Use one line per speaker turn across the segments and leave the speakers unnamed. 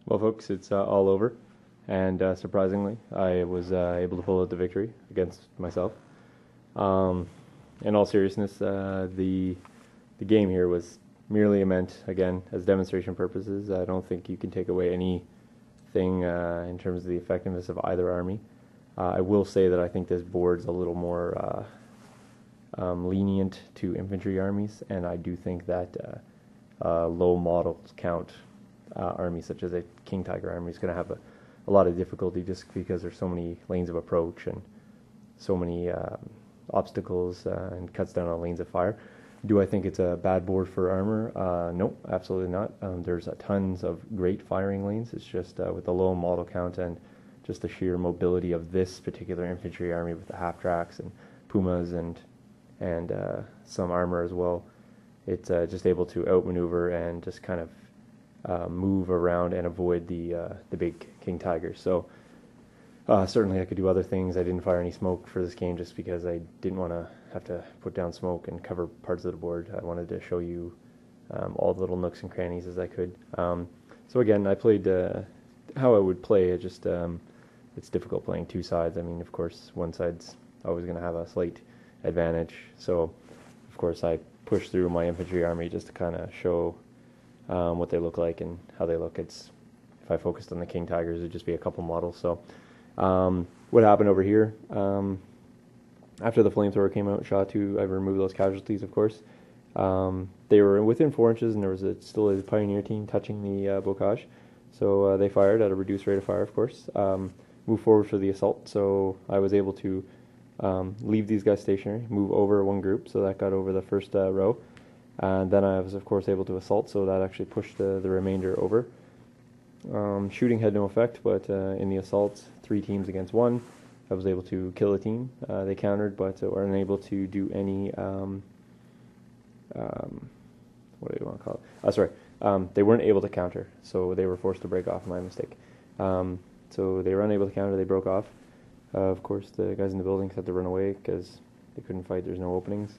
Well, folks, it's all over, and surprisingly, I was able to pull out the victory against myself. Um, in all seriousness, the game here was merely meant, again, as demonstration purposes. I don't think you can take away anything in terms of the effectiveness of either army. I will say that I think this board's a little more lenient to infantry armies, and I do think that low model count armies such as a King Tiger army is going to have a lot of difficulty just because there's so many lanes of approach and so many obstacles and cuts down on lanes of fire. Do I think it's a bad board for armor? No, absolutely not. There's tons of great firing lanes. It's just with the low model count and just the sheer mobility of this particular infantry army with the half tracks and pumas and some armor as well. It's just able to outmaneuver and just kind of move around and avoid the big King Tigers. So certainly I could do other things. I didn't fire any smoke for this game just because I didn't want to have to put down smoke and cover parts of the board. I wanted to show you all the little nooks and crannies as I could. So again, I played how I would play. It just it's difficult playing two sides. I mean, of course, one side's always going to have a slight advantage. So of course I pushed through my infantry army just to kind of show what they look like and how they look. It's if I focused on the King Tigers, it'd just be a couple models. So what happened over here? After the flamethrower came out, shot two, I removed those casualties, of course. They were within 4 inches, and there was still a Pioneer team touching the bocage. So they fired at a reduced rate of fire, of course. Moved forward for the assault, so I was able to leave these guys stationary, move over one group, so that got over the first row. And then I was, of course, able to assault, so that actually pushed the remainder over. Shooting had no effect, but in the assault, 3 teams against 1, I was able to kill a team. They countered, but were unable to do any, what do you want to call it? Sorry, they weren't able to counter, so they were forced to break off, my mistake. So they were unable to counter, they broke off. Of course, the guys in the buildings had to run away because they couldn't fight, there's no openings.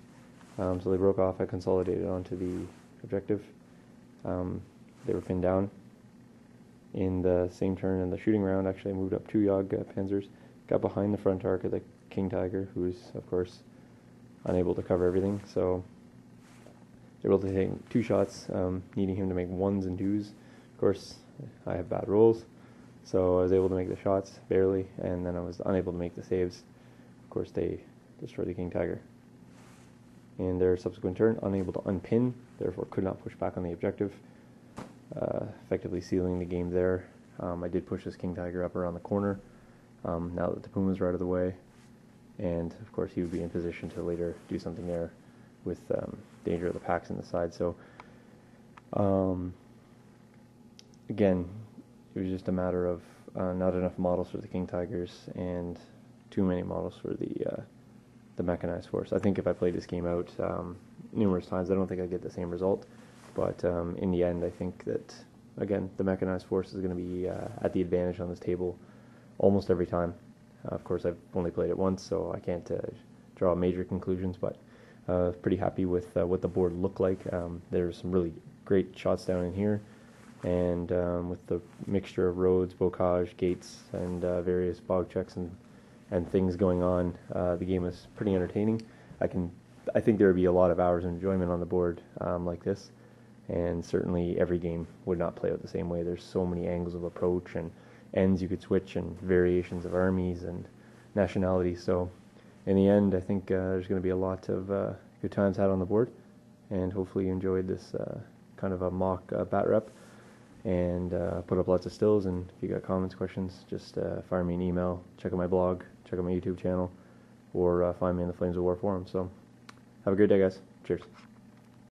So they broke off, I consolidated onto the objective. They were pinned down. In the same turn in the shooting round, actually I moved up 2 Yog Panzers, got behind the front arc of the King Tiger, who's, of course, unable to cover everything. So they were able to take 2 shots, needing him to make 1s and 2s. Of course, I have bad rolls, so I was able to make the shots, barely, and then I was unable to make the saves. Of course, they destroyed the King Tiger. In their subsequent turn, unable to unpin, therefore could not push back on the objective, effectively sealing the game there. I did push this King Tiger up around the corner, now that the Pumas were out of the way, and of course he would be in position to later do something there with danger of the packs in the side. So again, it was just a matter of not enough models for the King Tigers and too many models for the mechanized force. I think if I played this game out numerous times, I don't think I'd get the same result. But in the end, I think that, again, the mechanized force is going to be at the advantage on this table almost every time. Of course, I've only played it once, so I can't draw major conclusions, but pretty happy with what the board looked like. There's some really great shots down in here, and with the mixture of roads, bocage, gates, and various bog checks and things going on, the game is pretty entertaining. I think there would be a lot of hours of enjoyment on the board like this, and certainly every game would not play out the same way. There's so many angles of approach and ends you could switch and variations of armies and nationalities. So in the end, I think there's going to be a lot of good times had on the board, and hopefully you enjoyed this kind of a mock Batrep, and put up lots of stills. And if you got comments, questions, just fire me an email, check out my blog, check out my YouTube channel, or find me in the Flames of War forum. So have a great day, guys. Cheers.